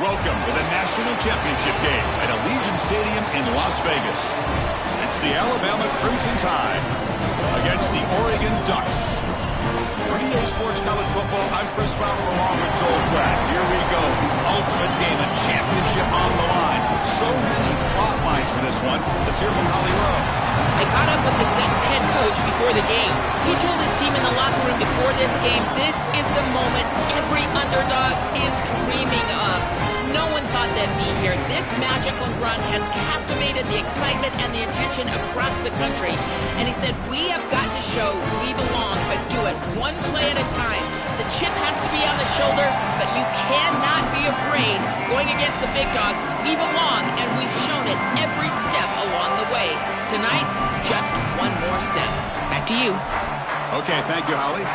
Welcome to the National Championship game at Allegiant Stadium in Las Vegas. It's the Alabama Crimson Tide against the Oregon Ducks. For EA Sports College Football, I'm Chris Fowler along with Joel Pratt. Here we go, the ultimate game, a championship on the line. So many plot lines for this one. Let's hear from Holly Rowe. I caught up with the Ducks head coach before the game. He told his team in the locker room before this game, this is the moment every underdog is dreaming of. No one thought they'd be here. This magical run has captivated the excitement and the attention across the country. And he said, we have got to show we belong, but do it one play at a time. The chip has to be on the shoulder, but you cannot be afraid. Going against the big dogs, we belong, and we've shown it every step along the way. Tonight, just one more step. Back to you. Okay, thank you, Holly.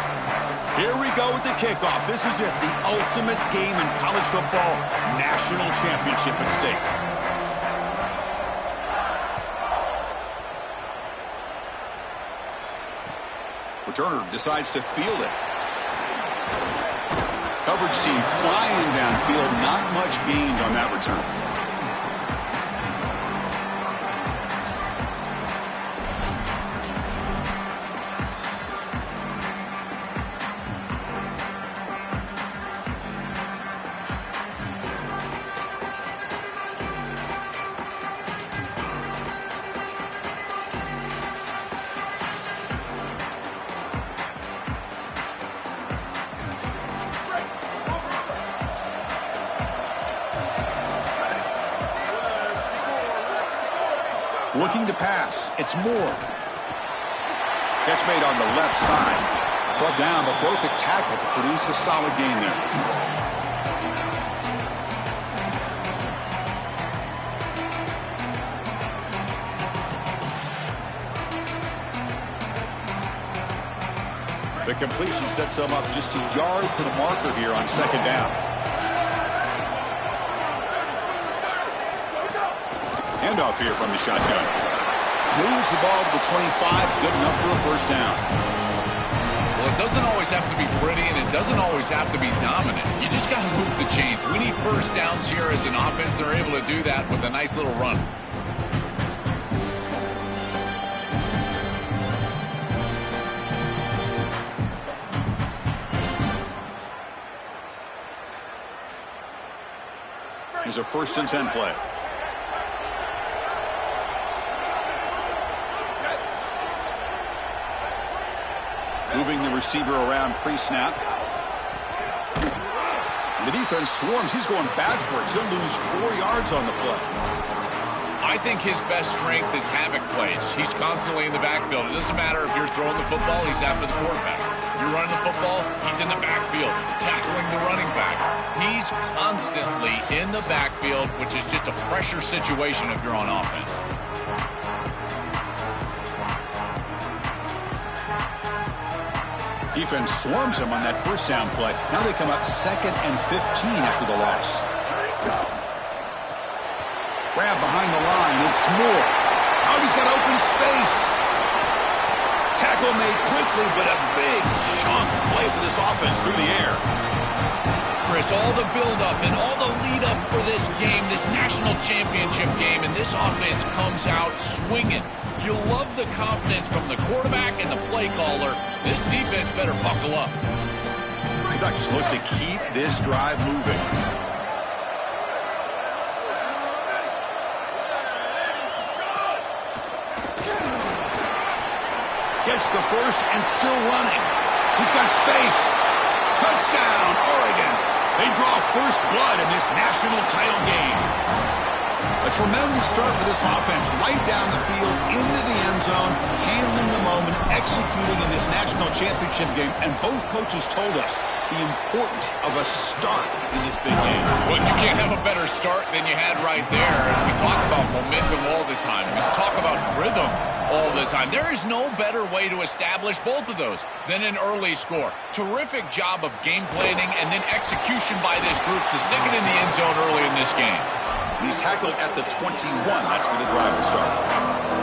Here we go with the kickoff. This is it, the ultimate game in college football, national championship at stake. Returner decides to field it. Coverage team flying downfield, not much gained on that return. Looking to pass. It's Moore. Catch made on the left side. Brought down, but broke the tackle to produce a solid gain there. The completion sets them up just a yard for the marker here on second down. Handoff here from the shotgun. Moves the ball to the 25, good enough for a first down. Well, it doesn't always have to be pretty, and it doesn't always have to be dominant. You just got to move the chains. We need first downs here as an offense. They're able to do that with a nice little run. Here's a 1st and 10 play. Moving the receiver around pre-snap. The defense swarms. He's going backwards. He'll lose 4 yards on the play. I think his best strength is havoc plays. He's constantly in the backfield. It doesn't matter if you're throwing the football, he's after the quarterback. You're running the football, he's in the backfield, tackling the running back. He's constantly in the backfield, which is just a pressure situation if you're on offense. Defense swarms him on that first down play. Now they come up 2nd and 15 after the loss. Grab behind the line. It's Moore. Oh, he's got open space. Tackle made quickly, but a big chunk play for this offense through the air. Chris, all the build-up and all the lead-up for this game, this national championship game, and this offense comes out swinging. You love the confidence from the quarterback and the play caller. This defense better buckle up. The Ducks look to keep this drive moving. Gets the first and still running. He's got space. Touchdown, Oregon. They draw first blood in this national title game. A tremendous start for this offense, right down the field, into the end zone, handling the moment, executing in this national championship game. And both coaches told us the importance of a start in this big game. Well, you can't have a better start than you had right there. And we talk about momentum all the time. We talk about rhythm all the time. There is no better way to establish both of those than an early score. Terrific job of game planning and then execution by this group to stick it in the end zone early in this game. He's tackled at the 21. That's where the drive will start.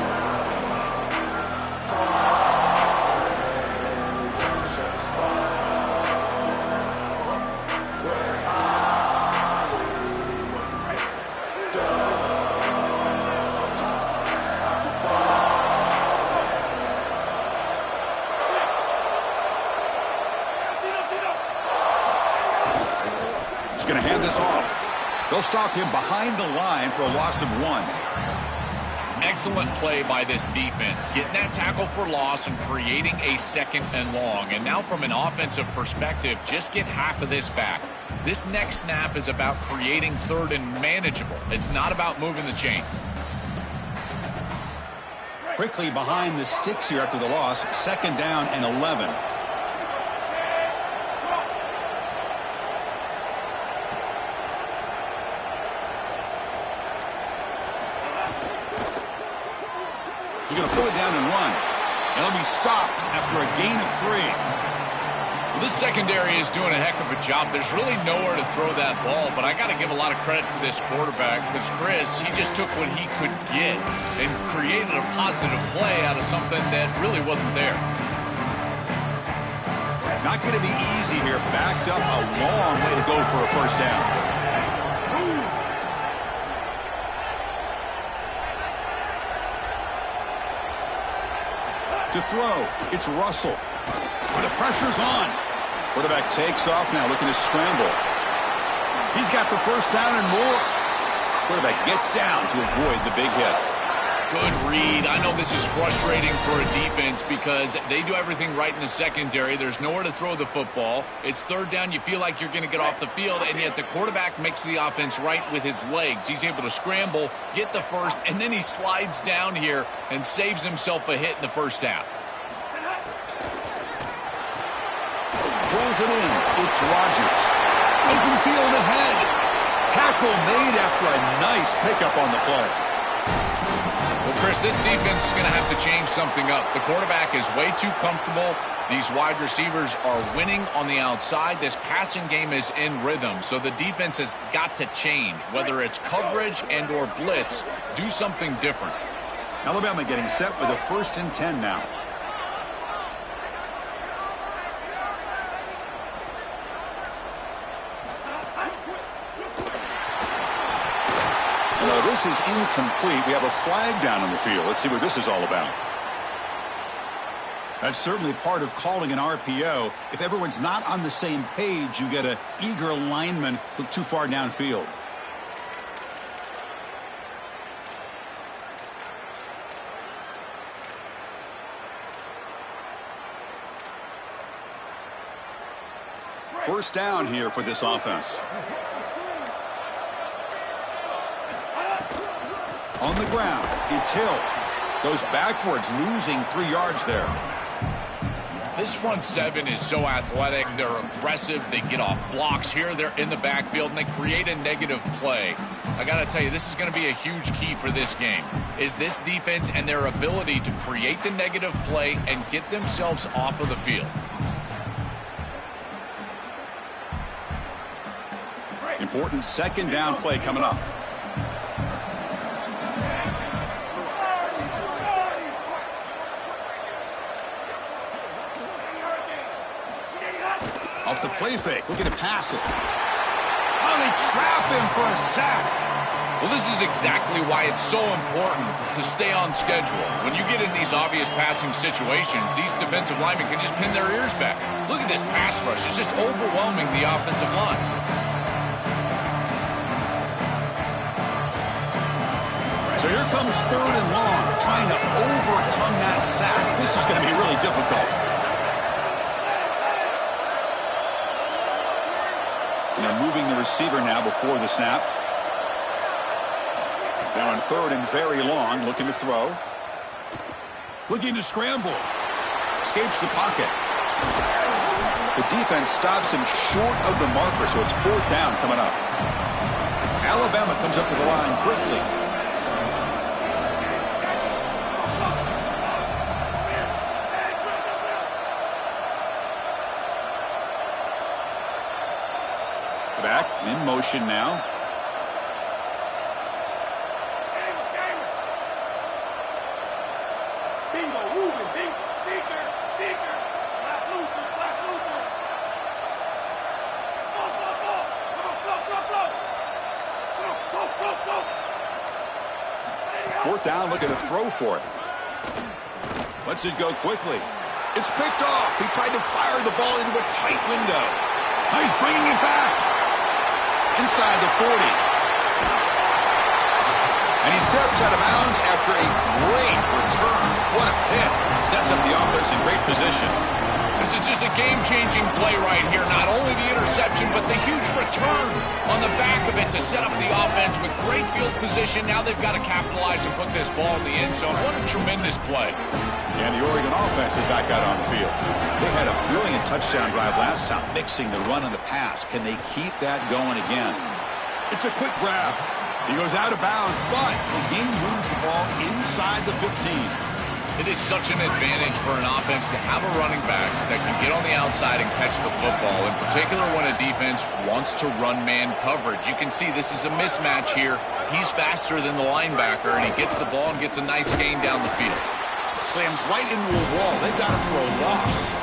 They'll stop him behind the line for a loss of 1. Excellent play by this defense, getting that tackle for loss and creating a 2nd and long. And now from an offensive perspective, just get half of this back. This next snap is about creating 3rd and manageable. It's not about moving the chains. Quickly behind the sticks here after the loss. 2nd down and 11. He's going to pull it down and run. And it'll be stopped after a gain of 3. Well, this secondary is doing a heck of a job. There's really nowhere to throw that ball, but I got to give a lot of credit to this quarterback because Chris, he just took what he could get and created a positive play out of something that really wasn't there. Not going to be easy here. Backed up a long way to go for a 1st down. To throw, it's Russell. The pressure's on. Quarterback takes off now, looking to scramble. He's got the 1st down and more. Quarterback gets down to avoid the big hit. Good read. I know this is frustrating for a defense because they do everything right in the secondary. There's nowhere to throw the football. It's 3rd down. You feel like you're going to get off the field, and yet the quarterback makes the offense right with his legs. He's able to scramble, get the 1st, and then he slides down here and saves himself a hit in the 1st half. Pulls it in. It's Rodgers. Open field ahead. Tackle made after a nice pickup on the play. Well, Chris, this defense is going to have to change something up. The quarterback is way too comfortable. These wide receivers are winning on the outside. This passing game is in rhythm, so the defense has got to change. Whether it's coverage and or blitz, do something different. Alabama getting set with a 1st and 10 now. No, this is incomplete. We have a flag down on the field. Let's see what this is all about. That's certainly part of calling an RPO. If everyone's not on the same page, you get an eager lineman look too far downfield. First down here for this offense. On the ground, it's Hill. Goes backwards, losing 3 yards there. This front 7 is so athletic. They're aggressive. They get off blocks here. They're in the backfield, and they create a negative play. I got to tell you, this is going to be a huge key for this game, is this defense and their ability to create the negative play and get themselves off of the field. Important 2nd down play coming up. Off the play fake, looking to pass it. Oh, they trap him for a sack. Well, this is exactly why it's so important to stay on schedule. When you get in these obvious passing situations, these defensive linemen can just pin their ears back. Look at this pass rush. It's just overwhelming the offensive line. So here comes 3rd and long, trying to overcome that sack. This is going to be really difficult. They're moving the receiver now before the snap. Now on 3rd and very long, looking to throw. Looking to scramble. Escapes the pocket. The defense stops him short of the marker, so it's 4th down coming up. Alabama comes up to the line quickly. Back in motion now. Fourth down, looking to throw for it. Lets it go quickly. It's picked off. He tried to fire the ball into a tight window. Now he's bringing it back. Inside the 40. And he steps out of bounds after a great return. What a pick. Sets up the offense in great position. This is just a game-changing play right here. Not only the interception, but the huge return on the back of it to set up the offense with great field position. Now they've got to capitalize and put this ball in the end zone. What a tremendous play. And the Oregon offense is back out on the field. They had a brilliant touchdown drive last time, mixing the run and the pass. Can they keep that going again? It's a quick grab. He goes out of bounds, but the game moves the ball inside the 15. It is such an advantage for an offense to have a running back that can get on the outside and catch the football, in particular when a defense wants to run man coverage. You can see this is a mismatch here. He's faster than the linebacker, and he gets the ball and gets a nice gain down the field. Slams right into a wall. They've got him for a loss.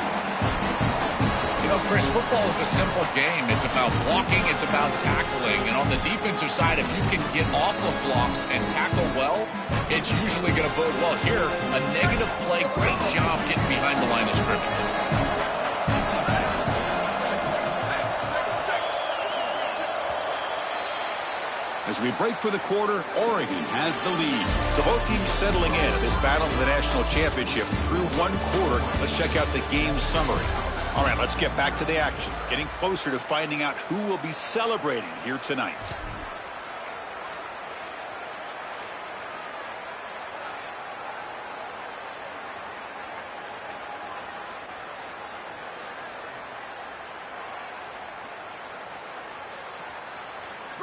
You know, Chris, football is a simple game. It's about blocking, it's about tackling. And on the defensive side, if you can get off of blocks and tackle well, it's usually going to bode well. Here, a negative play. Great job getting behind the line of scrimmage. As we break for the quarter, Oregon has the lead. So both teams settling in this battle for the national championship through one quarter. Let's check out the game summary. All right, let's get back to the action. Getting closer to finding out who will be celebrating here tonight.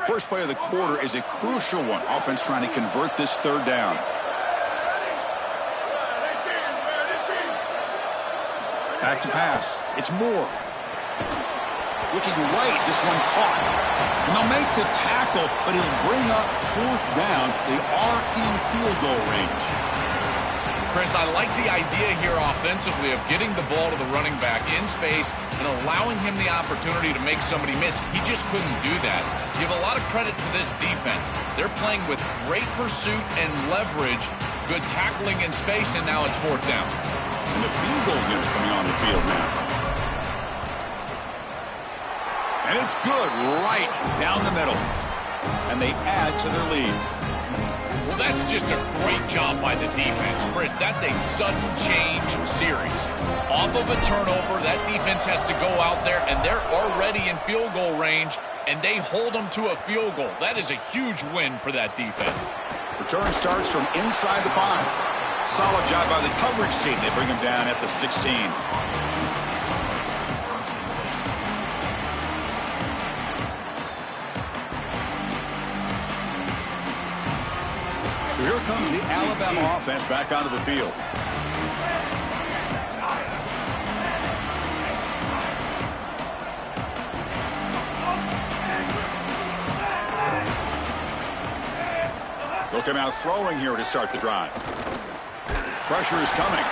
First play of the quarter is a crucial one. Offense trying to convert this third down. Back to pass. It's Moore. Looking right. This one caught. And they'll make the tackle, but he'll bring up fourth down. They are in field goal range. Chris, I like the idea here offensively of getting the ball to the running back in space and allowing him the opportunity to make somebody miss. He just couldn't do that. Give a lot of credit to this defense. They're playing with great pursuit and leverage, good tackling in space, and now it's fourth down. And the field goal unit coming on the field now. And it's good right down the middle. And they add to their lead. Well, that's just a great job by the defense, Chris. That's a sudden change series. Off of a turnover, that defense has to go out there, and they're already in field goal range, and they hold them to a field goal. That is a huge win for that defense. Return starts from inside the 5. Solid job by the coverage team. They bring him down at the 16. So here comes the Alabama offense back onto the field. They'll come out throwing here to start the drive. Pressure is coming.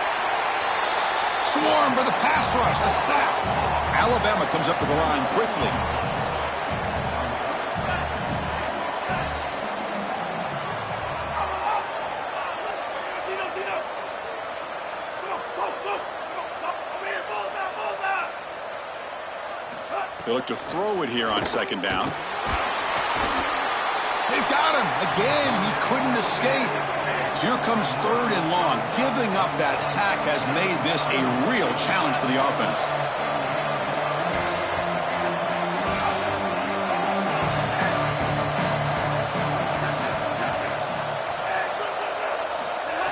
Swarm for the pass rush. A sack. Alabama comes up to the line quickly. They look to throw it here on second down. They've got him. Again, he couldn't escape. So here comes third and long. Giving up that sack has made this a real challenge for the offense.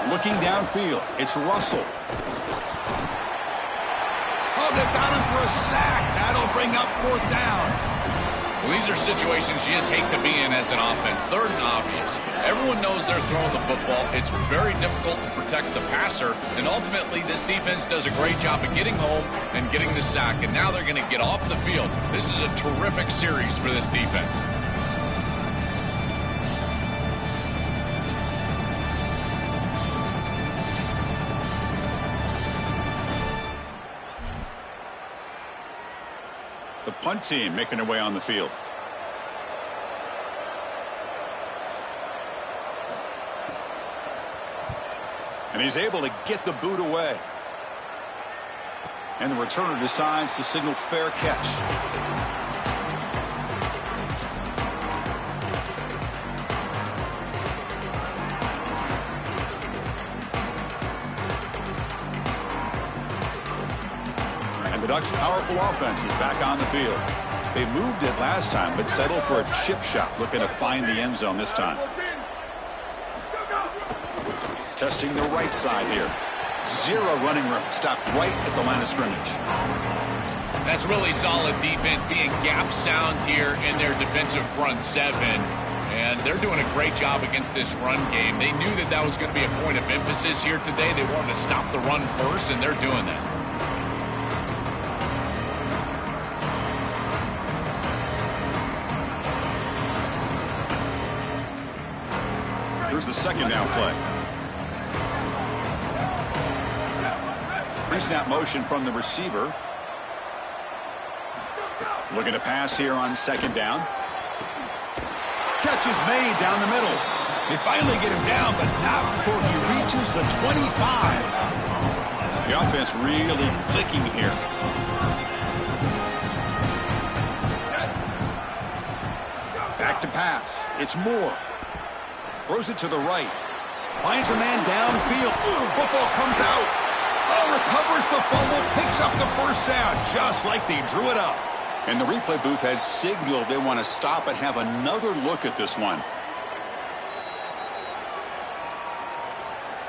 Looking downfield, it's Russell. Oh, they've got him for a sack. That'll bring up fourth down. Well, these are situations you just hate to be in as an offense. Third and obvious. Everyone knows they're throwing the football. It's very difficult to protect the passer. And ultimately, this defense does a great job of getting home and getting the sack. And now they're going to get off the field. This is a terrific series for this defense. The punt team making their way on the field. And he's able to get the boot away. And the returner decides to signal fair catch. The Ducks' powerful offense is back on the field. They moved it last time, but settled for a chip shot, looking to find the end zone this time. Testing the right side here. Zero running room. Stopped right at the line of scrimmage. That's really solid defense, being gap sound here in their defensive front seven. And they're doing a great job against this run game. They knew that that was going to be a point of emphasis here today. They wanted to stop the run first, and they're doing that. Here's the second down play. Pre-snap motion from the receiver. Looking to pass here on second down. Catch is made down the middle. They finally get him down, but not before he reaches the 25. The offense really clicking here. Back to pass. It's Moore. Throws it to the right. Finds a man downfield. Football comes out. Oh, recovers the fumble. Picks up the first down, just like they drew it up. And the replay booth has signaled they want to stop and have another look at this one.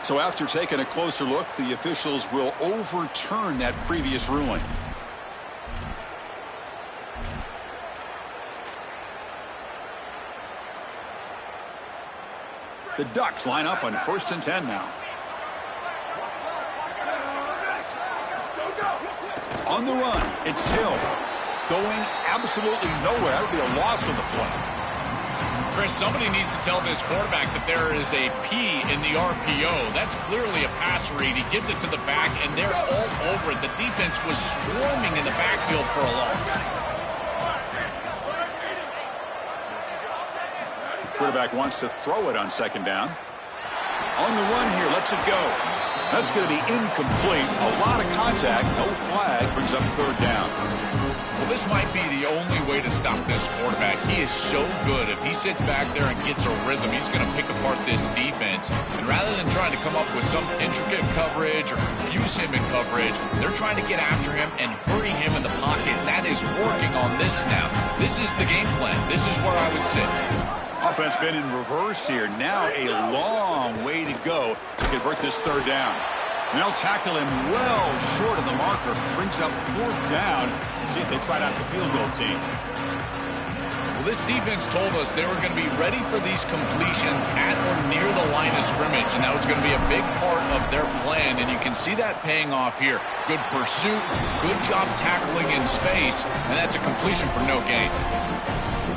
So after taking a closer look, the officials will overturn that previous ruling. The Ducks line up on 1st and 10 now. On the run, it's Hill. Going absolutely nowhere. That would be a loss of the play. Chris, somebody needs to tell this quarterback that there is a P in the RPO. That's clearly a pass read. He gives it to the back, and they're all over it. The defense was swarming in the backfield for a loss. Quarterback wants to throw it on second down. On the run here, lets it go. That's going to be incomplete. A lot of contact, no flag, brings up third down. Well, this might be the only way to stop this quarterback. He is so good. If he sits back there and gets a rhythm, he's going to pick apart this defense. And rather than trying to come up with some intricate coverage or confuse him in coverage, they're trying to get after him and hurry him in the pocket. And that is working on this snap. This is the game plan. This is where I would sit. Offense been in reverse here. Now a long way to go to convert this third down. And they'll tackle him well short of the marker. Brings up fourth down. See if they try out the field goal team. Well, this defense told us they were going to be ready for these completions at or near the line of scrimmage, and that was going to be a big part of their plan, and you can see that paying off here. Good pursuit, good job tackling in space, and that's a completion for no gain.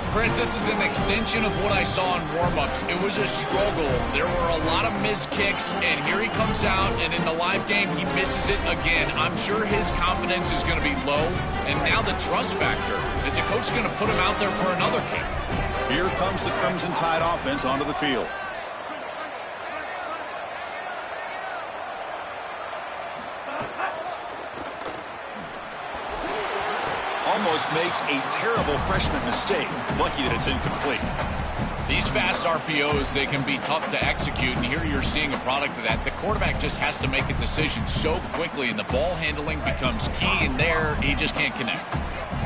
Chris, this is an extension of what I saw in warm-ups. It was a struggle. There were a lot of missed kicks, and here he comes out, and in the live game, he misses it again. I'm sure his confidence is going to be low, and now the trust factor. Is the coach going to put him out there for another kick? Here comes the Crimson Tide offense onto the field. Almost makes a terrible freshman mistake. Lucky that it's incomplete. These fast RPOs, they can be tough to execute, and here you're seeing a product of that. The quarterback just has to make a decision so quickly, and the ball handling becomes key, and there he just can't connect.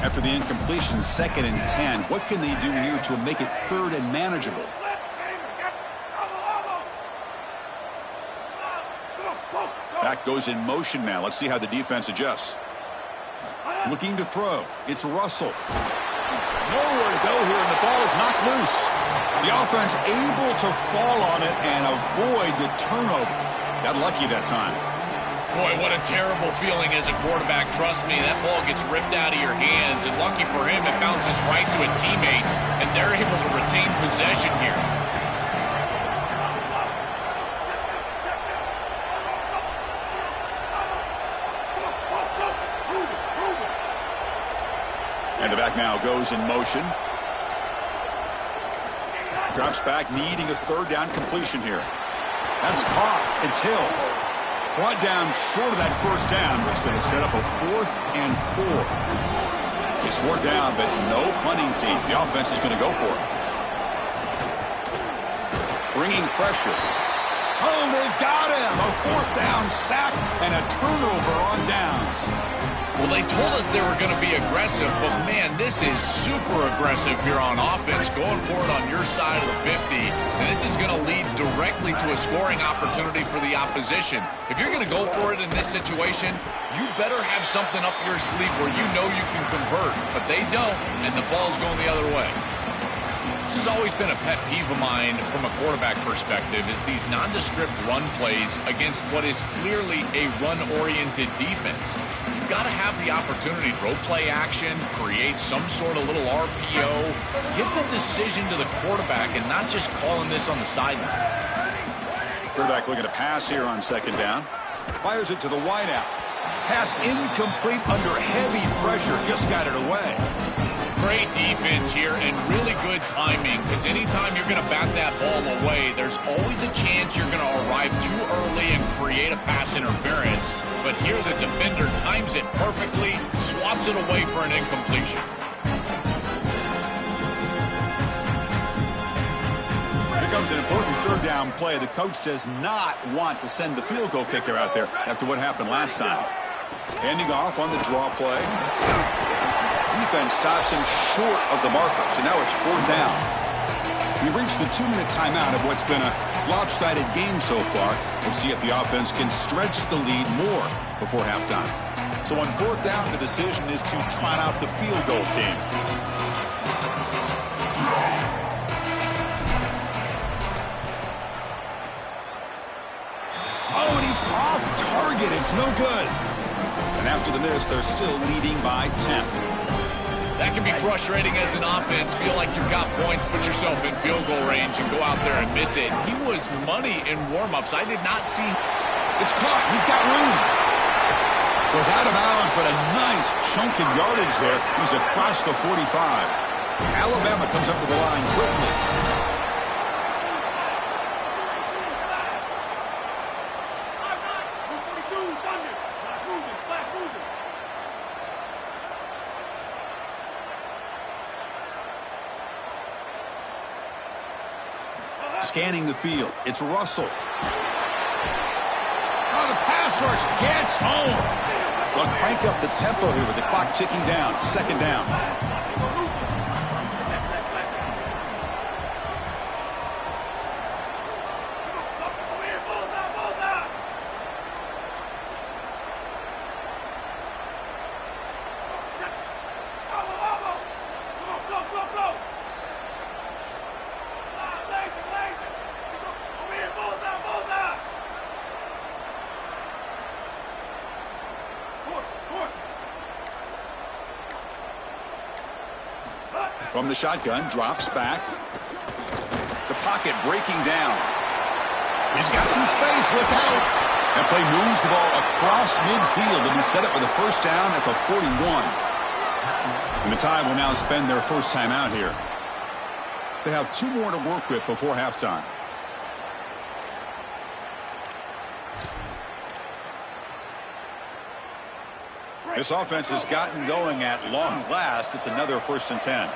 After the incompletion, 2nd and 10, what can they do here to make it third and manageable? Back goes in motion now. Let's see how the defense adjusts. Looking to throw. It's Russell. Nowhere to go here, and the ball is knocked loose. The offense able to fall on it and avoid the turnover. Got lucky that time. Boy, what a terrible feeling as a quarterback. Trust me, that ball gets ripped out of your hands, and lucky for him, it bounces right to a teammate, and they're able to retain possession here. And the back now goes in motion. Drops back, needing a third down completion here. That's caught. It's Hill. Brought down short of that first down, which is going to set up a 4th and 4. It's 4th down, but no punting team. The offense is going to go for it. Bringing pressure. Oh, they've got him. A 4th down sack and a turnover on downs. Well, they told us they were going to be aggressive, but, man, this is super aggressive here on offense, going for it on your side of the 50, and this is going to lead directly to a scoring opportunity for the opposition. If you're going to go for it in this situation, you better have something up your sleeve where you know you can convert, but they don't, and the ball's going the other way. This has always been a pet peeve of mine from a quarterback perspective, is these nondescript run plays against what is clearly a run-oriented defense. You've got to have the opportunity to throw play action, create some sort of little RPO, give the decision to the quarterback and not just calling this on the sideline. Quarterback looking to pass here on second down. Fires it to the wideout. Pass incomplete under heavy pressure. Just got it away. Great defense here and really good timing, because anytime you're going to bat that ball away, there's always a chance you're going to arrive too early and create a pass interference. But here the defender times it perfectly, swats it away for an incompletion. Here comes an important third down play. The coach does not want to send the field goal kicker out there after what happened last time. Handing off on the draw play. Defense stops him short of the marker, so now it's fourth down. We've reached the 2-minute timeout of what's been a lopsided game so far. Let's see if the offense can stretch the lead more before halftime. So on fourth down, the decision is to trot out the field goal team. Oh, and he's off target. It's no good. And after the miss, they're still leading by 10. That can be frustrating as an offense. Feel like you've got points, put yourself in field goal range, and go out there and miss it. He was money in warm-ups. I did not see. It's caught. He's got room. Was out of bounds, but a nice chunk in yardage there. He's across the 45. Alabama comes up to the line quickly. Scanning the field. It's Russell. Oh, the pass rush gets home. They'll crank up the tempo here with the clock ticking down. Second down. From the shotgun, drops back. The pocket breaking down. He's got some space. Look out. That play moves the ball across midfield. They'll be set up with a first down at the 41. And the Tide will now spend their first time out here. They have 2 more to work with before halftime. This offense has gotten going at long last. It's another 1st and 10.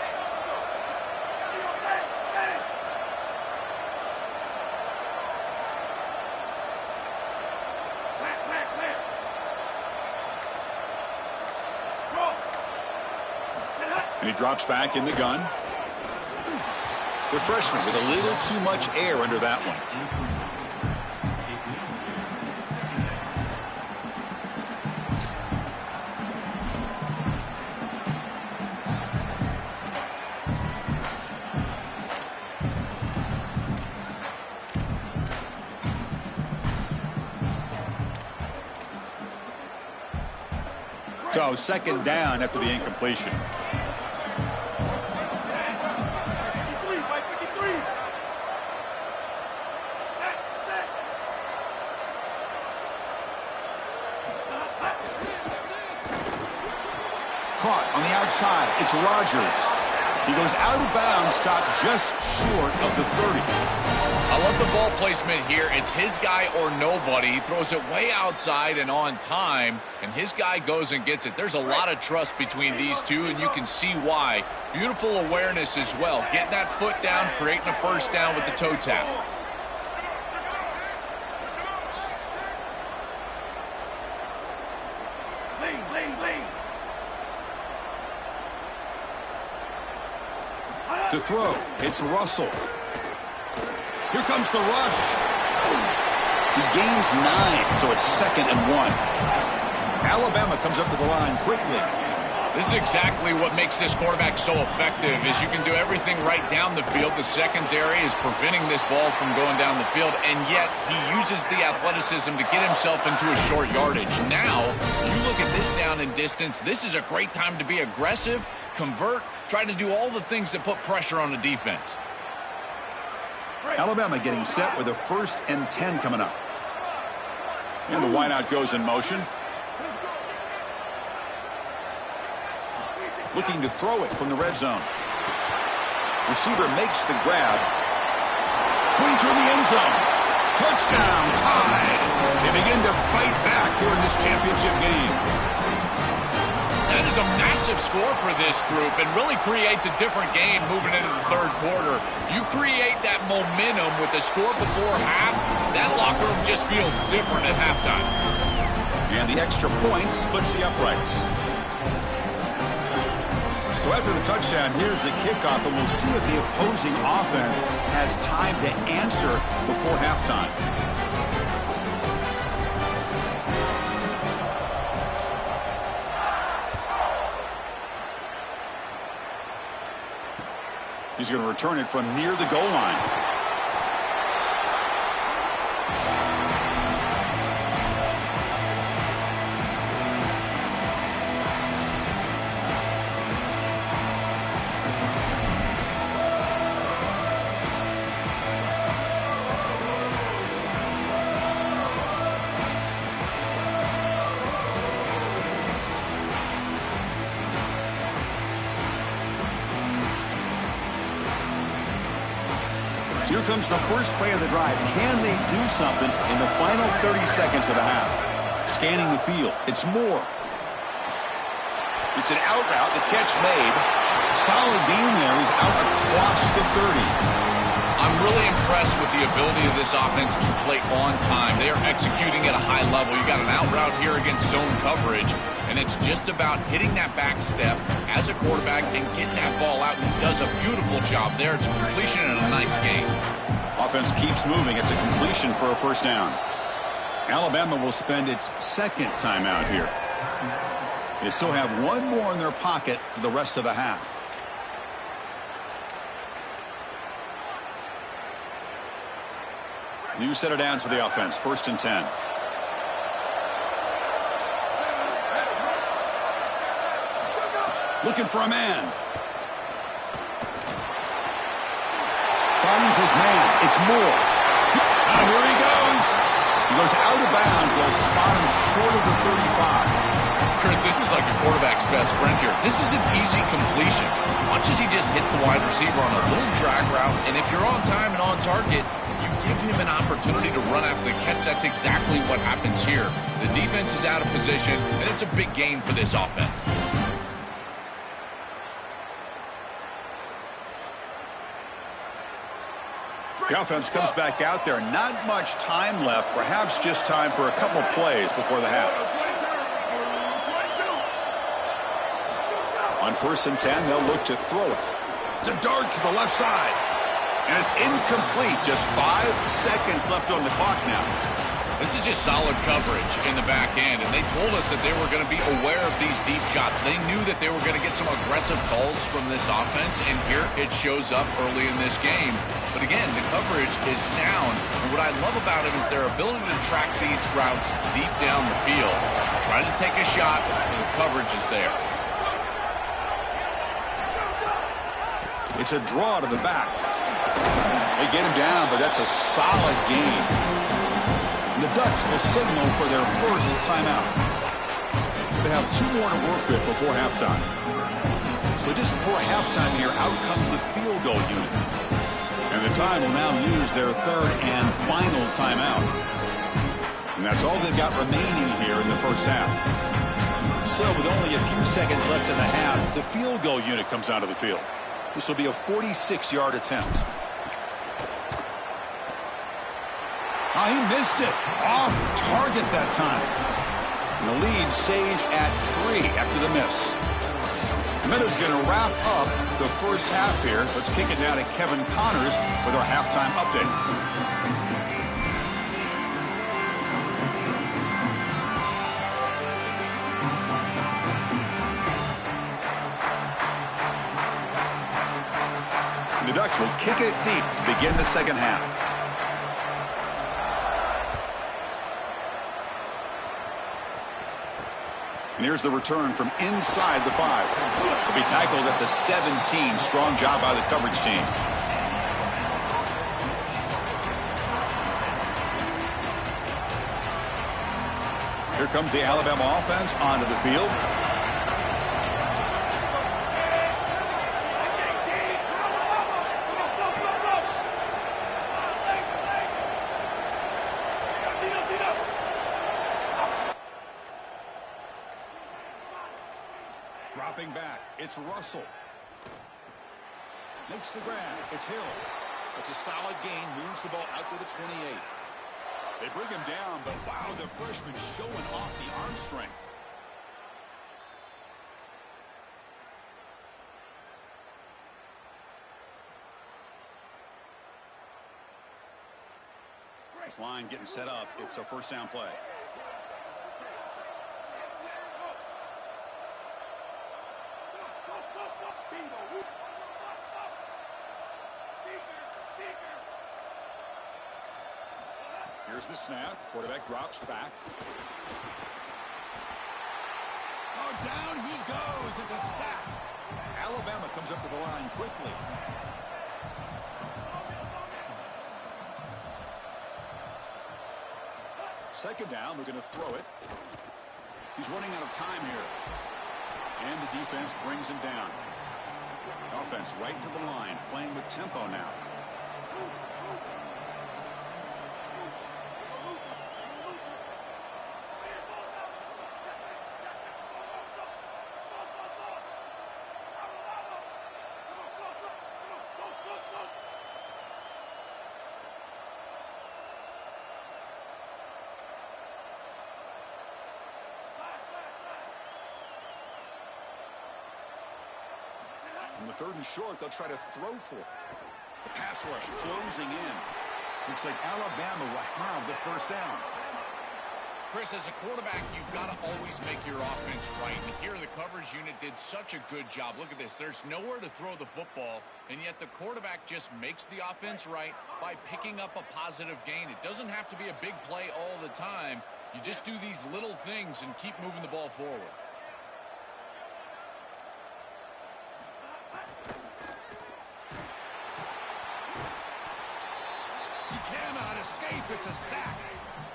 And he drops back in the gun. The freshman with a little too much air under that one. So second down after the incompletion. Caught on the outside. It's Rodgers. He goes out of bounds, stopped just short of the 30. I love the ball placement here. It's his guy or nobody. He throws it way outside and on time, and his guy goes and gets it. There's a lot of trust between these two, and you can see why. Beautiful awareness as well. Getting that foot down, creating a first down with the toe tap. Lean. To throw, it's Russell. Here comes the rush. He gains 9, so it's 2nd and 1. Alabama comes up to the line quickly. This is exactly what makes this quarterback so effective, is you can do everything right down the field. The secondary is preventing this ball from going down the field, and yet he uses the athleticism to get himself into a short yardage. Now, you look at this down and distance, this is a great time to be aggressive, convert, try to do all the things that put pressure on the defense. Alabama getting set with a 1st and 10 coming up. And the wideout goes in motion. Looking to throw it from the red zone. Receiver makes the grab. Pointer in the end zone. Touchdown, tied. They begin to fight back here in this championship game. That is a massive score for this group and really creates a different game moving into the 3rd quarter. You create that momentum with the score before half, that locker room just feels different at halftime. And the extra point splits the uprights. So after the touchdown, here's the kickoff, and we'll see if the opposing offense has time to answer before halftime. He's going to return it from near the goal line. Here comes the first play of the drive. Can they do something in the final 30 seconds of the half? Scanning the field. It's Moore. It's an out route. The catch made. Solid gain there. He's out across the 30. I'm really impressed with the ability of this offense to play on time. They are executing at a high level. You got an out route here against zone coverage, and it's just about hitting that back step as a quarterback and getting that ball out, and he does a beautiful job there. It's a completion and a nice game. Offense keeps moving. It's a completion for a 1st down. Alabama will spend its 2nd timeout here. They still have 1 more in their pocket for the rest of the half. New set of downs for the offense. 1st and 10. Looking for a man. Finds his man. It's Moore. And here he goes. He goes out of bounds. They'll spot him short of the 35. Chris, this is like a quarterback's best friend here. This is an easy completion. Watch as he just hits the wide receiver on a little drag route, and if you're on time and on target, you give him an opportunity to run after the catch. That's exactly what happens here. The defense is out of position, and it's a big gain for this offense. The offense comes back out there. Not much time left. Perhaps just time for a couple plays before the half. On 1st and 10, they'll look to throw it. It's a dart to the left side. And it's incomplete. Just 5 seconds left on the clock now. This is just solid coverage in the back end, and they told us that they were going to be aware of these deep shots. They knew that they were going to get some aggressive calls from this offense, and here it shows up early in this game. But again, the coverage is sound, and what I love about it is their ability to track these routes deep down the field. Try to take a shot, and the coverage is there. It's a draw to the back. They get him down, but that's a solid gain. The Ducks will signal for their 1st timeout. They have 2 more to work with before halftime. So just before halftime here, out comes the field goal unit. And the Tide will now use their 3rd and final timeout. And that's all they've got remaining here in the 1st half. So with only a few seconds left in the half, the field goal unit comes out of the field. This will be a 46-yard attempt. Oh, he missed it. Off target that time. And the lead stays at 3 after the miss. Minuta's going to wrap up the first half here. Let's kick it down to Kevin Connors with our halftime update. The Ducks will kick it deep to begin the second half. And here's the return from inside the 5. He'll be tackled at the 17. Strong job by the coverage team. Here comes the Alabama offense onto the field. Dropping back, it's Russell. Makes the grab, it's Hill. It's a solid gain, moves the ball out to the 28. They bring him down, but wow, the freshman showing off the arm strength. Nice line getting set up. It's a first down play. Here's the snap. Quarterback drops back. Oh, down he goes. It's a sack. Alabama comes up to the line quickly. Second down, we're going to throw it. He's running out of time here. And the defense brings him down. Offense right to the line, playing with tempo now. On the 3rd and short, they'll try to throw for it. The pass rush closing in. Looks like Alabama will have the first down. Chris, as a quarterback, you've got to always make your offense right. And here the coverage unit did such a good job. Look at this. There's nowhere to throw the football, and yet the quarterback just makes the offense right by picking up a positive gain. It doesn't have to be a big play all the time. You just do these little things and keep moving the ball forward. He cannot escape. It's a sack.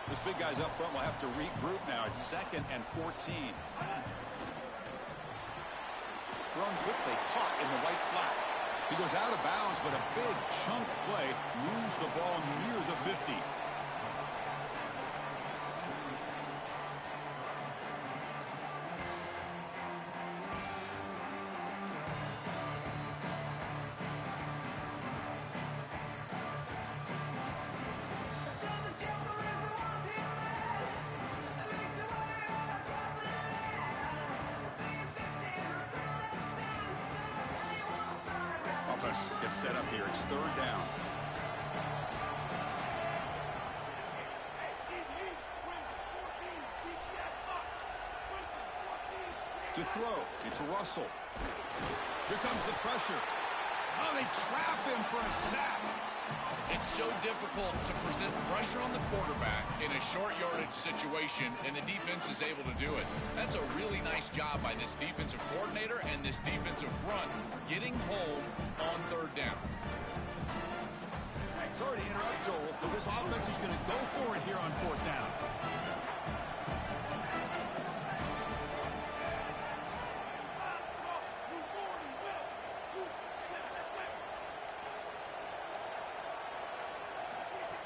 This big guy's up front will have to regroup now. It's 2nd and 14. Thrown quickly, caught in the right flat. He goes out of bounds, but a big chunk play moves the ball near the 50. Offense gets set up here. It's 3rd down. To throw, it's Russell. Here comes the pressure. Oh, they trap him for a sack. It's so difficult to present pressure on the quarterback in a short yardage situation, and the defense is able to do it. That's a really nice job by this defensive coordinator and this defensive front getting home on 3rd down. Sorry to interrupt, Joel, but this offense is going to go for it here on 4th down.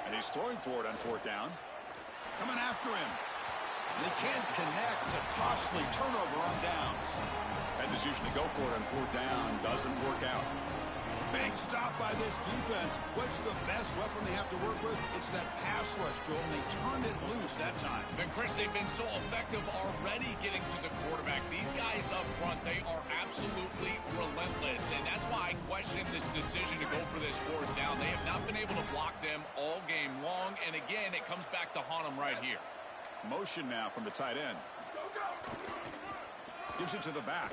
And he's throwing for it on 4th down. Coming after him. They can't connect. A costly turnover on downs. And usually go for it on 4th down. Doesn't work out. Big stop by this defense. What's the best weapon they have to work with? It's that pass rush, Joel, and they turned it loose that time. And Chris, they've been so effective already getting to the quarterback. These guys up front, they are absolutely relentless, and that's why I question this decision to go for this fourth down. They have not been able to block them all game long, and again, it comes back to haunt them right here. Motion now from the tight end. Gives it to the back.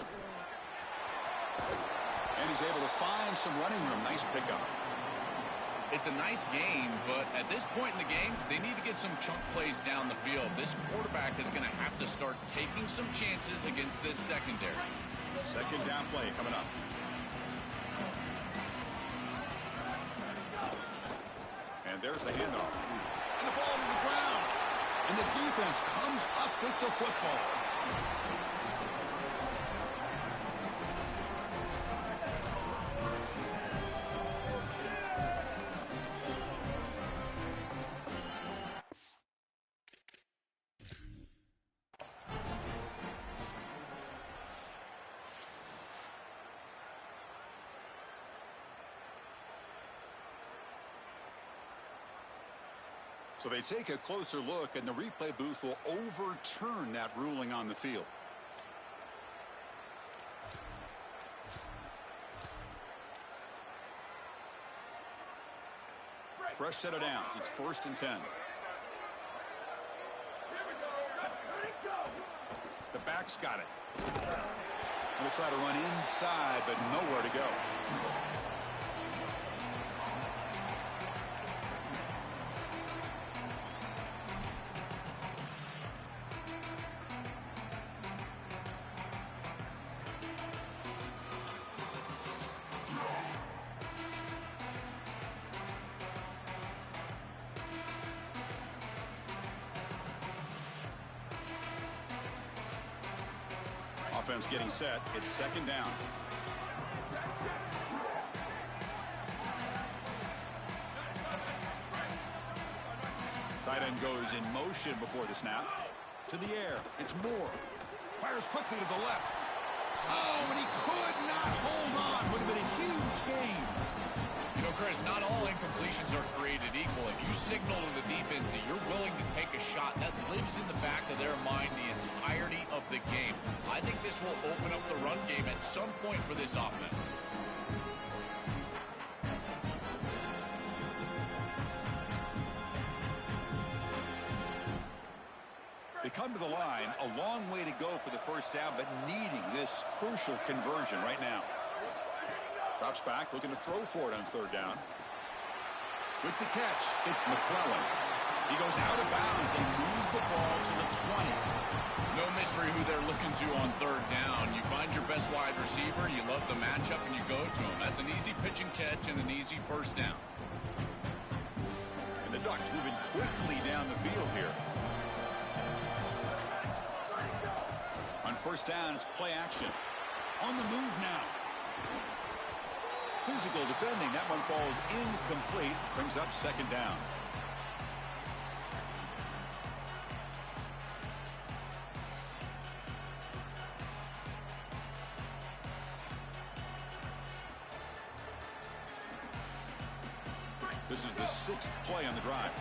And he's able to find some running room. Nice pickup. It's a nice game, but at this point in the game, they need to get some chunk plays down the field. This quarterback is going to have to start taking some chances against this secondary. Second down play coming up. And there's the handoff. And the ball to the ground. And the defense comes up with the football. So they take a closer look, and the replay booth will overturn that ruling on the field. Fresh set of downs. It's 1st and 10. The back's got it. They'll try to run inside, but nowhere to go. Offense getting set. It's 2nd down. Tight end goes in motion before the snap. To the air. It's Moore. Fires quickly to the left. Oh, and he could not hold on. Would have been a huge gain. You know, Chris, not all incompletions are created equal. If you signal to the defense that you're willing to take a shot, that lives in the back of their mind the entirety of the game. I think this will open up the run game at some point for this offense. They come to the line, a long way to go for the first down, but needing this crucial conversion right now. Drops back, looking to throw for it on 3rd down. With the catch, it's McClellan. He goes out of bounds. They move the ball to the 20. No mystery who they're looking to on 3rd down. You find your best wide receiver, you love the matchup, and you go to him. That's an easy pitch and catch and an easy 1st down. And the Ducks moving quickly down the field here. On 1st down, it's play action. On the move now. Physical defending. That one falls incomplete. Brings up 2nd down. This is the 6th play on the drive.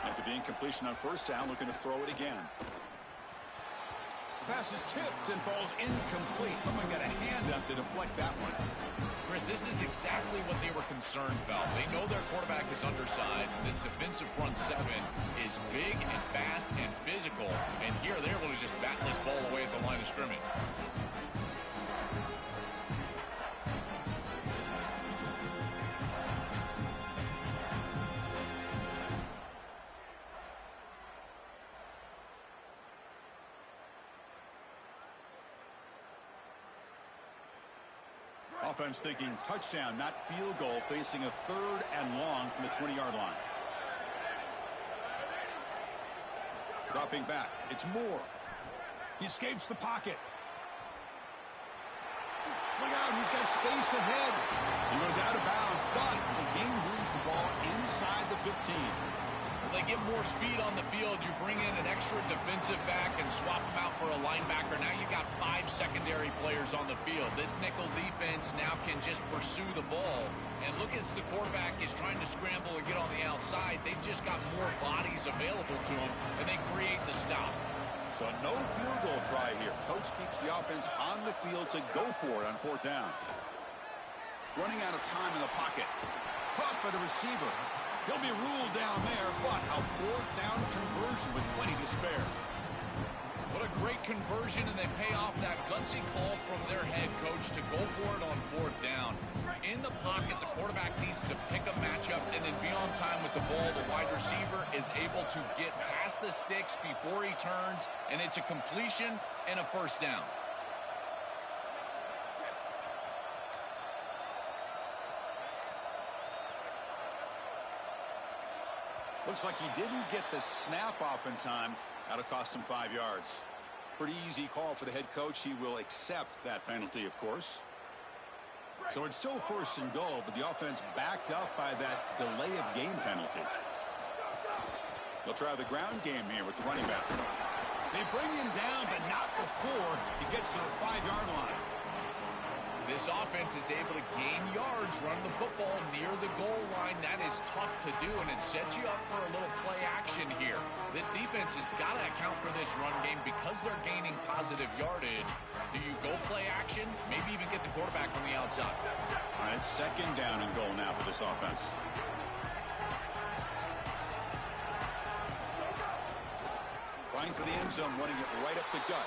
After the incompletion on 1st down, looking to throw it again. Pass is tipped and falls incomplete. Someone got a hand up to deflect that one. Chris, this is exactly what they were concerned about. They know their quarterback is undersized. This defensive front 7 is big and fast and physical. And here they're able to just bat this ball away at the line of scrimmage. Offense thinking touchdown, not field goal, facing a 3rd and long from the 20-yard line. Dropping back, it's Moore. He escapes the pocket. Look out, he's got space ahead. He goes out of bounds, but the game moves the ball inside the 15. They get more speed on the field. You bring in an extra defensive back and swap them out for a linebacker. Now you got 5 secondary players on the field. This nickel defense now can just pursue the ball. And look, as the quarterback is trying to scramble and get on the outside, they've just got more bodies available to them, and they create the stop. So no field goal try here. Coach keeps the offense on the field to go for it on 4th down. Running out of time in the pocket. Caught by the receiver. He'll be ruled down there, but a 4th down conversion with plenty to spare. What a great conversion, and they pay off that gutsy call from their head coach to go for it on 4th down. In the pocket, the quarterback needs to pick a matchup and then be on time with the ball. The wide receiver is able to get past the sticks before he turns, and it's a completion and a 1st down. Looks like he didn't get the snap off in time. That'll cost him 5 yards. Pretty easy call for the head coach. He will accept that penalty, of course. So it's still 1st and goal, but the offense backed up by that delay of game penalty. They'll try the ground game here with the running back. They bring him down, but not before he gets to the 5-yard line. This offense is able to gain yards, run the football near the goal line. That is tough to do, and it sets you up for a little play action here. This defense has got to account for this run game because they're gaining positive yardage. Do you go play action? Maybe even get the quarterback on the outside. All right, it's 2nd down and goal now for this offense. Going for the end zone, running it right up the gut.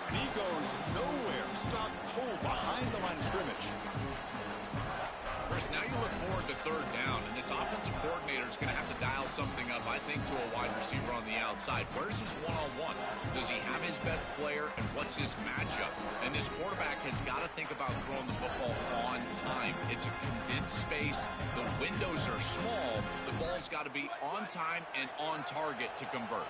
And he goes nowhere. Stop cold behind the line of scrimmage. Chris, now you look forward to 3rd down, and this offensive coordinator is going to have to dial something up, I think, to a wide receiver on the outside. Where's his one-on-one? Does he have his best player, and what's his matchup? And this quarterback has got to think about throwing the football on time. It's a condensed space. The windows are small. The ball's got to be on time and on target to convert.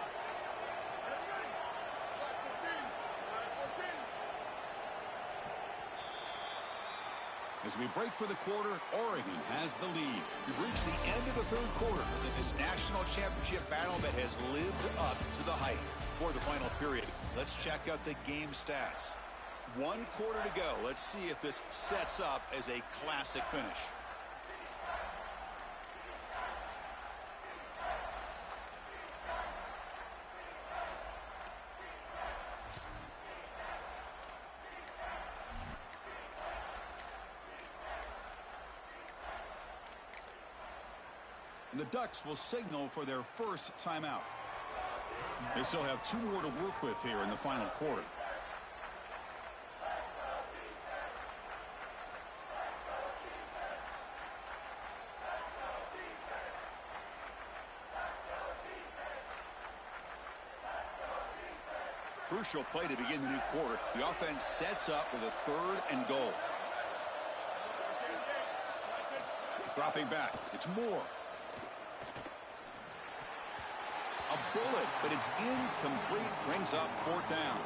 As we break for the quarter, Oregon has the lead. We've reached the end of the 3rd quarter in this national championship battle that has lived up to the hype. For the final period, let's check out the game stats. 1 quarter to go. Let's see if this sets up as a classic finish. And the Ducks will signal for their 1st timeout. They still have 2 more to work with here in the final quarter. Crucial play to begin the new quarter. The offense sets up with a 3rd and goal. Dropping back. It's Moore. A bullet, but it's incomplete. Brings up 4th down.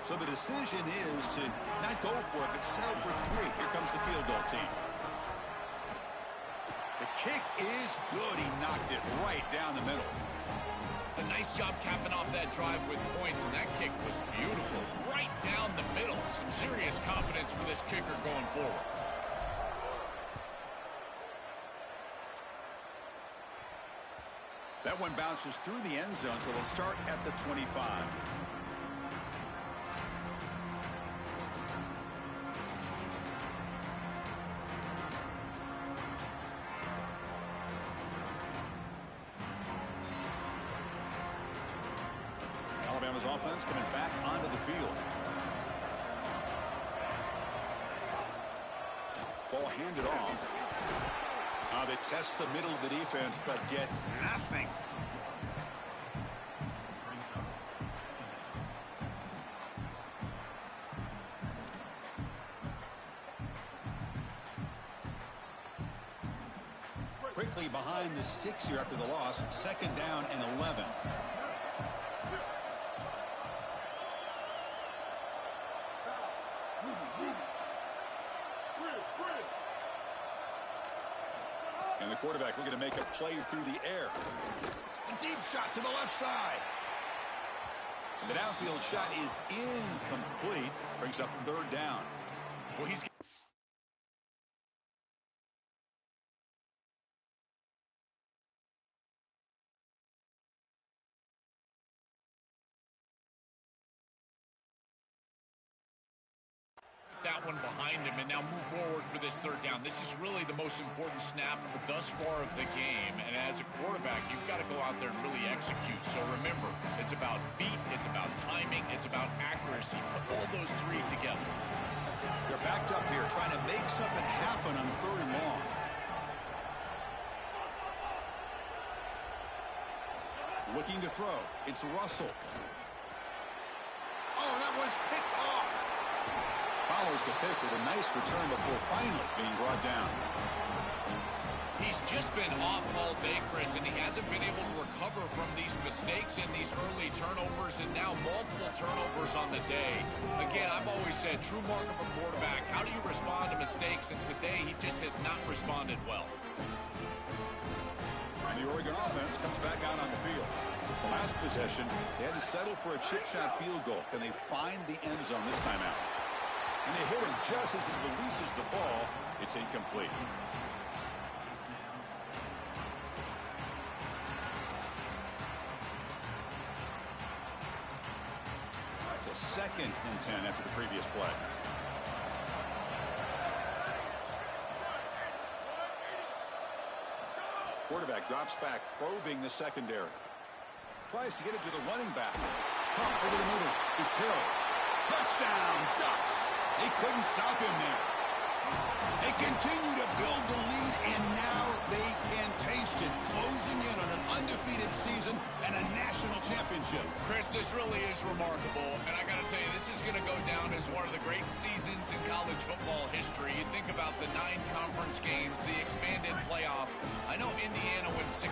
So the decision is to not go for it, but settle for 3. Here comes the field goal team. The kick is good. He knocked it right down the middle. It's a nice job capping off that drive with points, and that kick was beautiful. Right down the middle. Some serious confidence for this kicker going forward. That one bounces through the end zone, so they'll start at the 25. Alabama's offense coming back onto the field. Ball handed off. They test the middle of the defense, but get nothing. Quickly behind the sticks here after the loss. 2nd down and 11. And the quarterback looking to make a play through the air. A deep shot to the left side. And the downfield shot is incomplete. Brings up third down. Well, he's... that one behind him and now move forward for this third down. This is really the most important snap thus far of the game, and as a quarterback, you've got to go out there and really execute. So remember, it's about feet, it's about timing, it's about accuracy. Put all those three together. They're backed up here trying to make something happen on third and long. Looking to throw. It's Russell. Oh, that one's picked off. Follows the pick with a nice return before finally being brought down. He's just been off all day, Chris, and he hasn't been able to recover from these mistakes and these early turnovers, and now multiple turnovers on the day. Again, I've always said, true mark of a quarterback, how do you respond to mistakes? And today, he just has not responded well. And the Oregon offense comes back out on the field. The last possession, they had to settle for a chip shot field goal. Can they find the end zone this time out? And they hit him just as he releases the ball. It's incomplete. So 2nd and 10 after the previous play. Quarterback drops back, probing the secondary. Tries to get it to the running back. Pump over the middle. It's Hill. Touchdown, Ducks. They couldn't stop him there. They continue to build the lead, and now they can taste it, closing in on an undefeated season and a national championship. Chris, this really is remarkable, and I got to tell you, this is going to go down as one of the great seasons in college football history. You think about the 9 conference games, the expanded playoff. I know Indiana went 16-0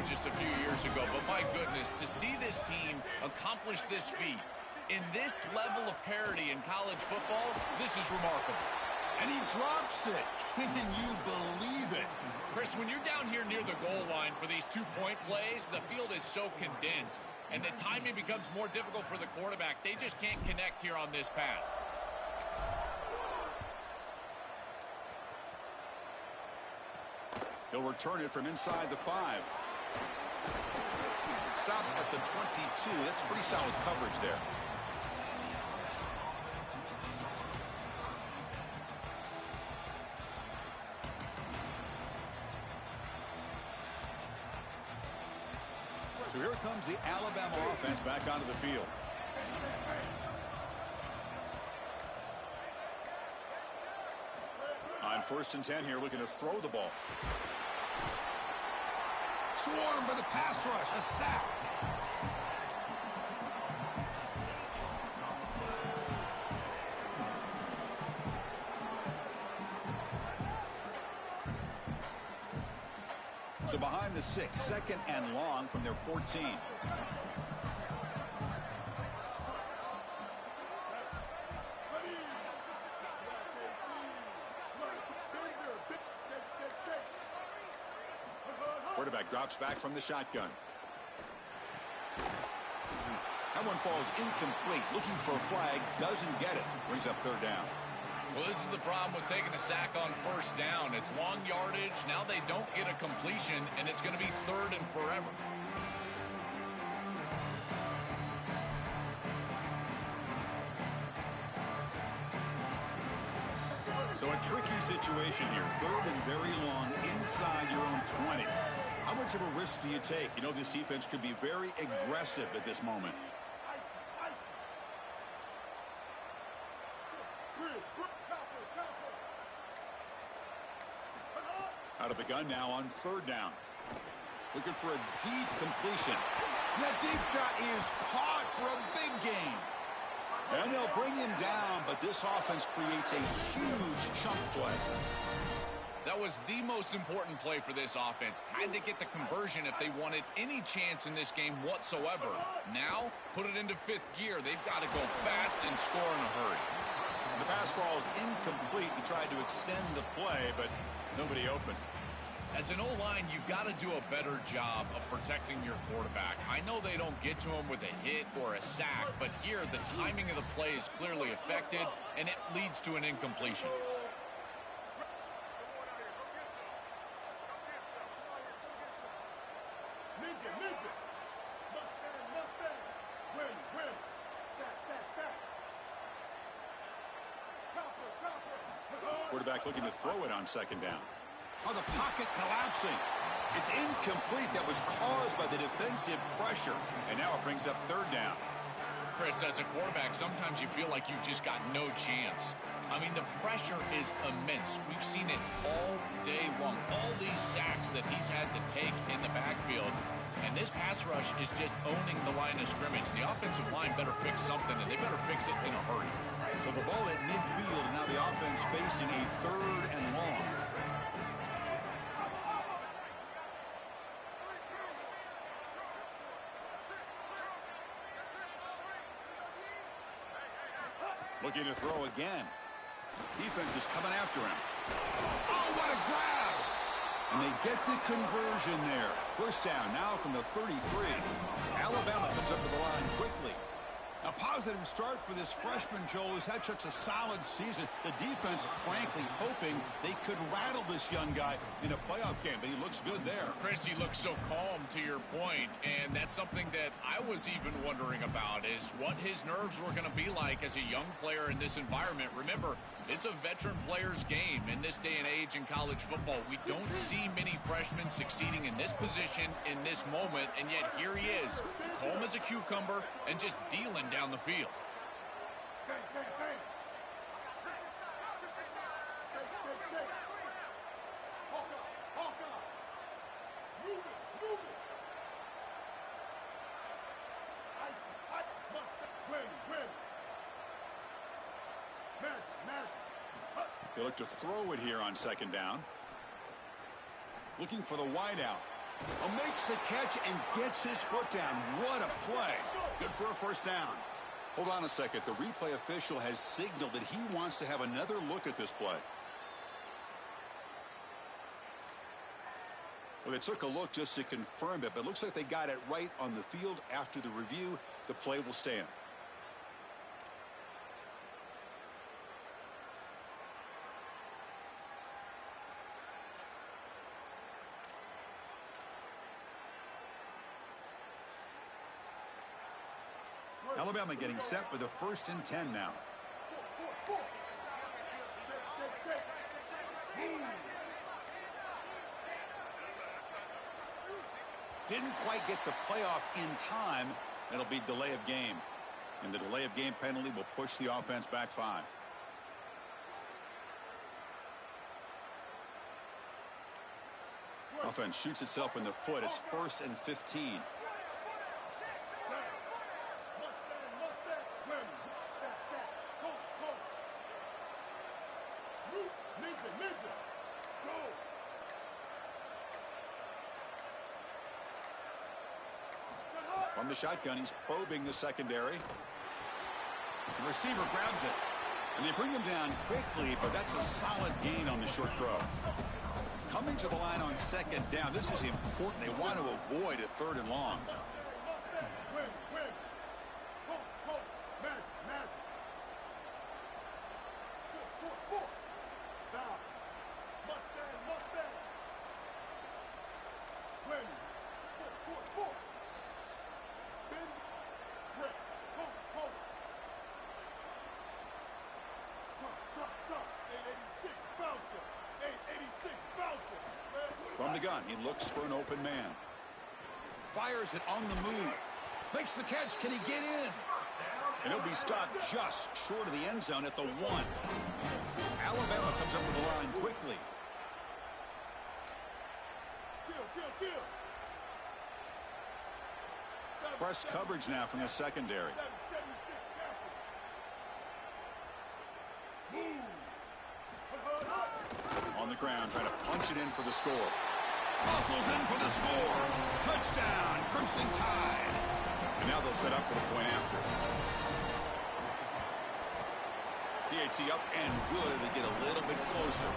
just a few years ago, but my goodness, to see this team accomplish this feat in this level of parity in college football, this is remarkable. And he drops it. Can you believe it? Chris, when you're down here near the goal line for these 2-point plays, the field is so condensed, and the timing becomes more difficult for the quarterback. They just can't connect here on this pass. He'll return it from inside the 5. Stop at the 22. That's pretty solid coverage there. So here comes the Alabama offense back onto the field. On 1st and 10 here, looking to throw the ball. Swarmed by the pass rush, a sack. So behind the 6, 2nd and long from their 14. Quarterback drops back from the shotgun. That one falls incomplete. Looking for a flag, doesn't get it. Brings up 3rd down. Well, this is the problem with taking a sack on 1st down. It's long yardage. Now they don't get a completion, and it's going to be 3rd and forever. So a tricky situation here. 3rd and very long inside your own 20. How much of a risk do you take? You know, this defense could be very aggressive at this moment. Out of the gun now on 3rd down. Looking for a deep completion. That deep shot is caught for a big gain. And they'll bring him down, but this offense creates a huge chunk play. That was the most important play for this offense. Had to get the conversion if they wanted any chance in this game whatsoever. Now, put it into 5th gear. They've got to go fast and score in a hurry. The pass ball is incomplete. He tried to extend the play, but nobody open. As an O-line, you've got to do a better job of protecting your quarterback. I know they don't get to him with a hit or a sack, but here the timing of the play is clearly affected, and it leads to an incompletion. Quarterback looking to throw it on second down. Oh, the pocket collapsing. It's incomplete. That was caused by the defensive pressure. And now it brings up third down. Chris, as a quarterback, sometimes you feel like you've just got no chance. I mean, the pressure is immense. We've seen it all day long. All these sacks that he's had to take in the backfield. And this pass rush is just owning the line of scrimmage. The offensive line better fix something, and they better fix it in a hurry. So the ball at midfield, and now the offense facing a third and long. Looking to throw again. Defense is coming after him. Oh, what a grab! And they get the conversion there. First down now from the 33. Alabama comes up to the line quickly. A positive start for this freshman, Joel, who's had such a solid season. The defense, frankly, hoping they could rattle this young guy in a playoff game, but he looks good there. Chris, he looks so calm, to your point, and that's something that I was even wondering about, is what his nerves were going to be like as a young player in this environment. Remember, it's a veteran player's game in this day and age in college football. We don't see many freshmen succeeding in this position in this moment, and yet here he is, calm as a cucumber and just dealing down the field. They look to throw it here on second down. Looking for the wideout. Makes the catch and gets his foot down. What a play. Good for a first down. Hold on a second. The replay official has signaled that he wants to have another look at this play. Well, they took a look just to confirm it, but it looks like they got it right on the field. After the review, the play will stand. Alabama getting set with a 1st and 10 now. Didn't quite get the playoff in time. It'll be delay of game. And the delay of game penalty will push the offense back 5. Offense shoots itself in the foot. It's 1st and 15. From the shotgun, he's probing the secondary. The receiver grabs it. And they bring him down quickly, but that's a solid gain on the short throw. Coming to the line on second down. This is important. They want to avoid a 3rd and long. From the gun, he looks for an open man. Fires it on the move. Makes the catch. Can he get in? And he'll be stopped just short of the end zone at the 1. Alabama comes up to the line quickly. Press coverage now from the secondary. On the ground, trying to punch it in for the score. Muscles in for the score. Touchdown, Crimson Tide. And now they'll set up for the point after. PAT up and good. They get a little bit closer.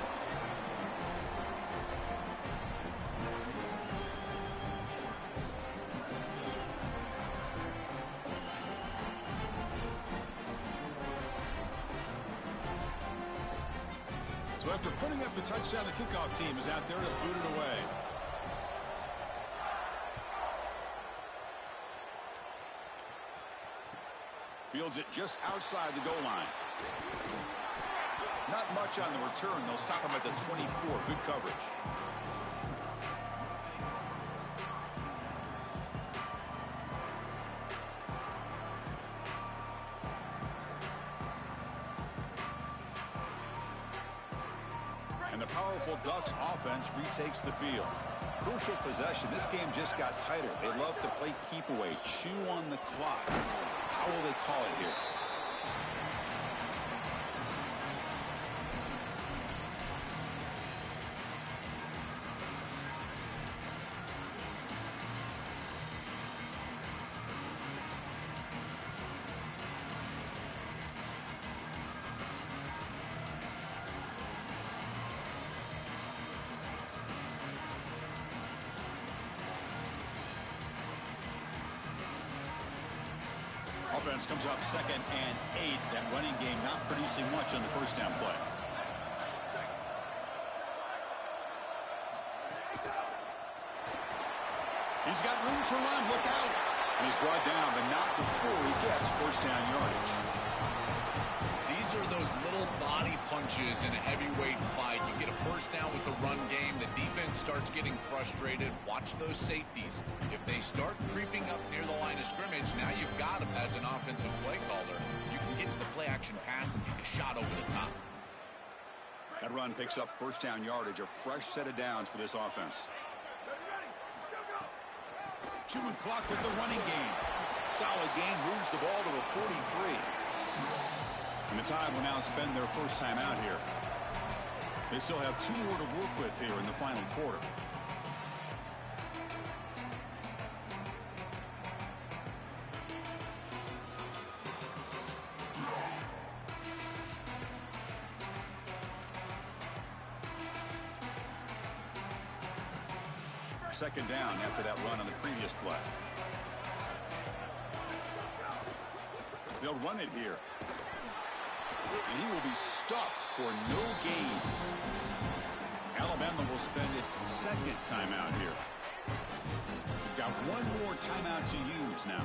So after putting up the touchdown, the kickoff team is out there to boot it away. Fields it just outside the goal line. Not much on the return. They'll stop him at the 24. Good coverage. And the powerful Ducks offense retakes the field. Crucial possession. This game just got tighter. They love to play keep away, chew on the clock. How will they call it here? Offense comes up 2nd and 8. That running game not producing much on the first down play. He's got room to run. Look out. And he's brought down, but not before he gets first down yardage. These are those little body punches in a heavyweight fight. You get a first down with the run game. The defense starts getting frustrated. Watch those safeties. If they start creeping up near the line of scrimmage, now you've got them as an offensive play caller. You can get to the play-action pass and take a shot over the top. That run picks up first down yardage, a fresh set of downs for this offense. Chewing clock with the running game. Solid gain, moves the ball to a 43. And the Tide will now spend their first time out here. They still have 2 more to work with here in the final quarter. Second down after that run on the previous play. They'll run it here. And he will be stuffed for no gain. Alabama will spend its 2nd timeout here. We've got 1 more timeout to use now.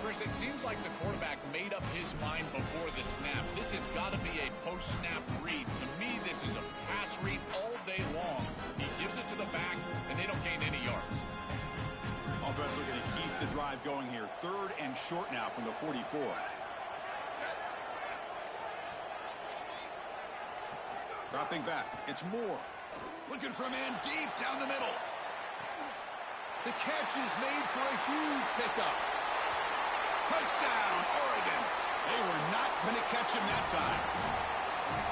Chris, it seems like the quarterback made up his mind before the snap. This has got to be a post-snap read. To me, this is a pass read all day long. He gives it to the back, and they don't gain any yards. Offense looking to keep the drive going here. 3rd and short now from the 44. Dropping back. It's Moore. Looking for a man deep down the middle. The catch is made for a huge pickup. Touchdown, Oregon. They were not going to catch him that time.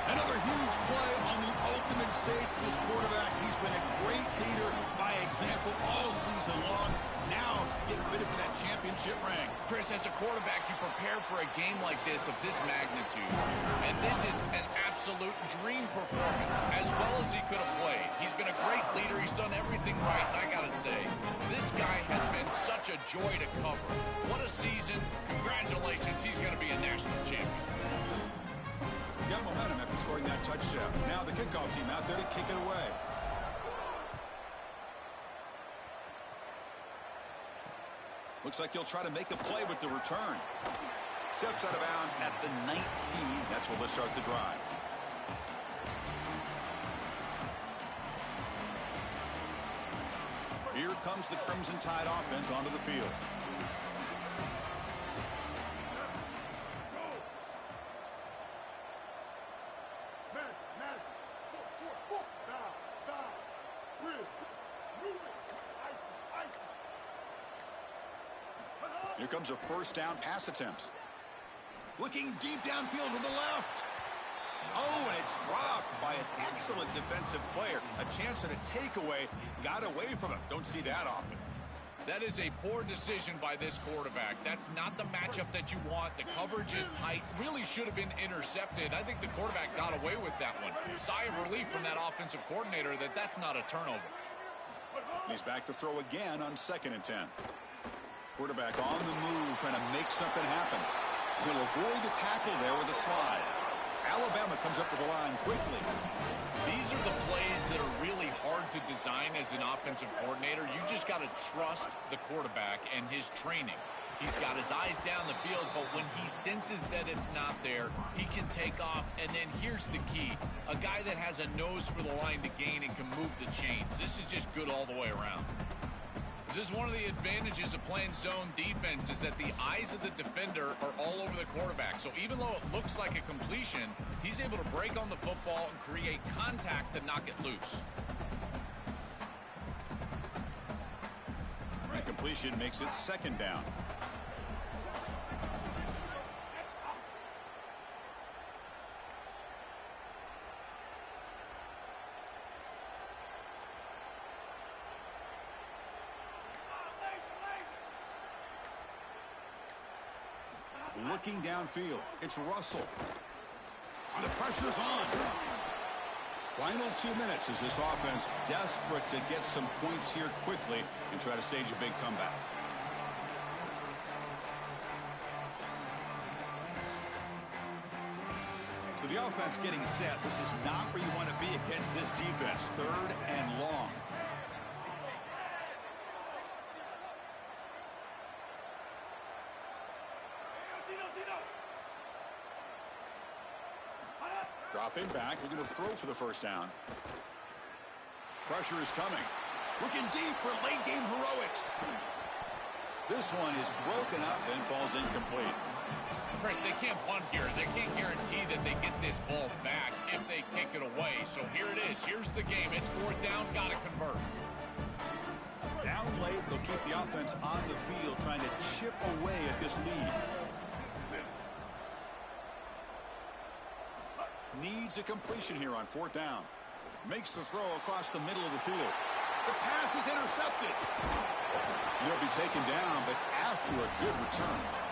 Another huge play on the ultimate stage for this quarterback. He's been a great leader by example all season long. Now getting fitted for that championship ring. Chris, as a quarterback, you prepare for a game like this of this magnitude. And this is an absolute dream performance, as well as he could have played. He's been a great leader. He's done everything right. And I got to say, this guy has been such a joy to cover. What a season. Congratulations. He's going to be a national champion. Got momentum after scoring that touchdown. Now the kickoff team out there to kick it away. Looks like he'll try to make a play with the return. Steps out of bounds at the 19. That's where they'll start the drive. Here comes the Crimson Tide offense onto the field. Here comes a first down pass attempt. Looking deep downfield to the left. Oh, and it's dropped by an excellent defensive player. A chance at a takeaway. Got away from him. Don't see that often. That is a poor decision by this quarterback. That's not the matchup that you want. The coverage is tight. Really should have been intercepted. I think the quarterback got away with that one. Sigh of relief from that offensive coordinator that that's not a turnover. He's back to throw again on 2nd and 10. Quarterback on the move, trying to make something happen. He'll avoid the tackle there with a slide. Alabama comes up with the line quickly. These are the plays that are really hard to design as an offensive coordinator. You just got to trust the quarterback and his training. He's got his eyes down the field, but when he senses that it's not there, he can take off. And then here's the key. A guy that has a nose for the line to gain and can move the chains. This is just good all the way around. This is one of the advantages of playing zone defense is that the eyes of the defender are all over the quarterback. So even though it looks like a completion, he's able to break on the football and create contact to knock it loose. Incompletion makes it second down. Looking downfield, it's Russell. The pressure's on. Final 2 minutes as this offense desperate to get some points here quickly and try to stage a big comeback. So the offense getting set. This is not where you want to be against this defense. 3rd and long. Dropping back, looking to throw for the first down. Pressure is coming. Looking deep for late game heroics. This one is broken up and falls incomplete. Chris, they can't punt here. They can't guarantee that they get this ball back if they kick it away. So here it is. Here's the game. It's 4th down. Got to convert. Down late, they'll keep the offense on the field trying to chip away at this lead. Needs a completion here on 4th down. Makes the throw across the middle of the field. The pass is intercepted. He'll be taken down, but after a good return.